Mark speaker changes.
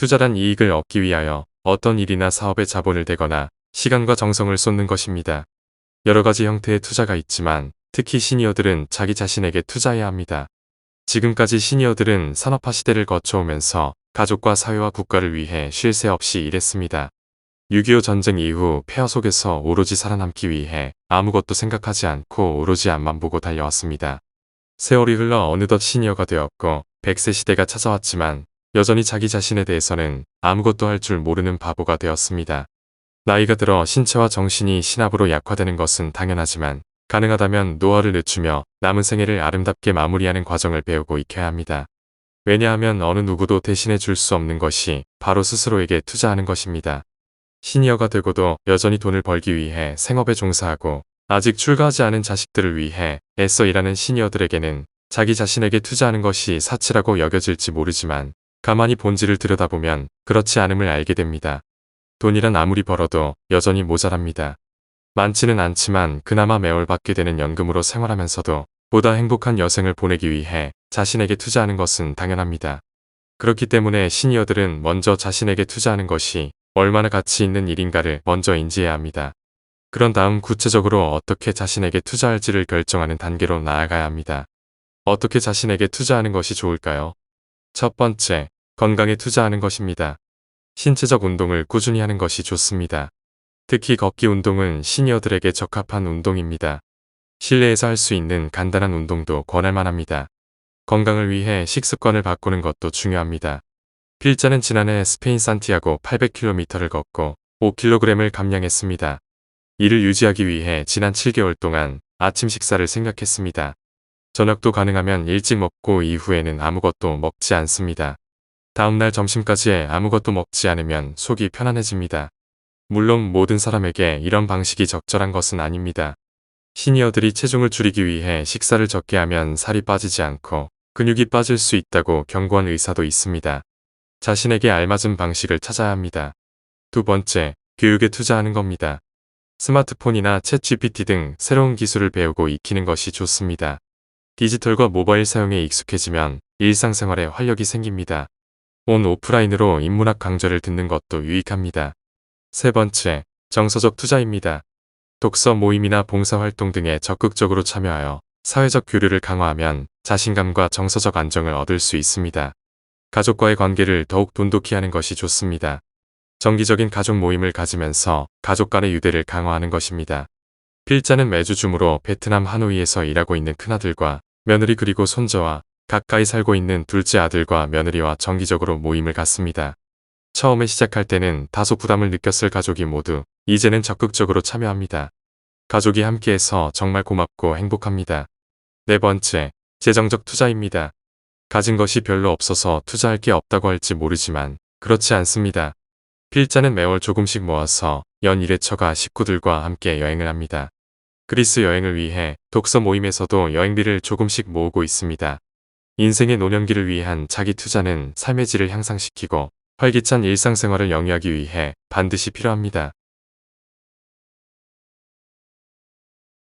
Speaker 1: 투자란 이익을 얻기 위하여 어떤 일이나 사업에 자본을 대거나 시간과 정성을 쏟는 것입니다. 여러 가지 형태의 투자가 있지만 특히 시니어들은 자기 자신에게 투자해야 합니다. 지금까지 시니어들은 산업화 시대를 거쳐오면서 가족과 사회와 국가를 위해 쉴 새 없이 일했습니다. 6.25 전쟁 이후 폐허 속에서 오로지 살아남기 위해 아무것도 생각하지 않고 오로지 앞만 보고 달려왔습니다. 세월이 흘러 어느덧 시니어가 되었고 100세 시대가 찾아왔지만 여전히 자기 자신에 대해서는 아무것도 할 줄 모르는 바보가 되었습니다. 나이가 들어 신체와 정신이 신압으로 약화되는 것은 당연하지만 가능하다면 노화를 늦추며 남은 생애를 아름답게 마무리하는 과정을 배우고 익혀야 합니다. 왜냐하면 어느 누구도 대신해 줄 수 없는 것이 바로 스스로에게 투자하는 것입니다. 시니어가 되고도 여전히 돈을 벌기 위해 생업에 종사하고 아직 출가하지 않은 자식들을 위해 애써 일하는 시니어들에게는 자기 자신에게 투자하는 것이 사치라고 여겨질지 모르지만 가만히 본질을 들여다보면 그렇지 않음을 알게 됩니다. 돈이란 아무리 벌어도 여전히 모자랍니다. 많지는 않지만 그나마 매월 받게 되는 연금으로 생활하면서도 보다 행복한 여생을 보내기 위해 자신에게 투자하는 것은 당연합니다. 그렇기 때문에 시니어들은 먼저 자신에게 투자하는 것이 얼마나 가치 있는 일인가를 먼저 인지해야 합니다. 그런 다음 구체적으로 어떻게 자신에게 투자할지를 결정하는 단계로 나아가야 합니다. 어떻게 자신에게 투자하는 것이 좋을까요? 첫 번째, 건강에 투자하는 것입니다. 신체적 운동을 꾸준히 하는 것이 좋습니다. 특히 걷기 운동은 시니어들에게 적합한 운동입니다. 실내에서 할 수 있는 간단한 운동도 권할 만합니다. 건강을 위해 식습관을 바꾸는 것도 중요합니다. 필자는 지난해 스페인 산티아고 800km를 걷고 5kg을 감량했습니다. 이를 유지하기 위해 지난 7개월 동안 아침 식사를 생략했습니다. 저녁도 가능하면 일찍 먹고 이후에는 아무것도 먹지 않습니다. 다음날 점심까지 아무것도 먹지 않으면 속이 편안해집니다. 물론 모든 사람에게 이런 방식이 적절한 것은 아닙니다. 시니어들이 체중을 줄이기 위해 식사를 적게 하면 살이 빠지지 않고 근육이 빠질 수 있다고 경고한 의사도 있습니다. 자신에게 알맞은 방식을 찾아야 합니다. 두 번째, 교육에 투자하는 겁니다. 스마트폰이나 챗 GPT 등 새로운 기술을 배우고 익히는 것이 좋습니다. 디지털과 모바일 사용에 익숙해지면 일상생활에 활력이 생깁니다. 온 오프라인으로 인문학 강좌를 듣는 것도 유익합니다. 세 번째, 정서적 투자입니다. 독서 모임이나 봉사활동 등에 적극적으로 참여하여 사회적 교류를 강화하면 자신감과 정서적 안정을 얻을 수 있습니다. 가족과의 관계를 더욱 돈독히 하는 것이 좋습니다. 정기적인 가족 모임을 가지면서 가족 간의 유대를 강화하는 것입니다. 필자는 매주 줌으로 베트남 하노이에서 일하고 있는 큰아들과 며느리 그리고 손자와 가까이 살고 있는 둘째 아들과 며느리와 정기적으로 모임을 갖습니다. 처음에 시작할 때는 다소 부담을 느꼈을 가족이 모두 이제는 적극적으로 참여합니다. 가족이 함께해서 정말 고맙고 행복합니다. 네 번째, 재정적 투자입니다. 가진 것이 별로 없어서 투자할 게 없다고 할지 모르지만 그렇지 않습니다. 필자는 매월 조금씩 모아서 연 1회처가 식구들과 함께 여행을 합니다. 그리스 여행을 위해 독서 모임에서도 여행비를 조금씩 모으고 있습니다. 인생의 노년기를 위한 자기 투자는 삶의 질을 향상시키고 활기찬 일상생활을 영위하기 위해 반드시 필요합니다.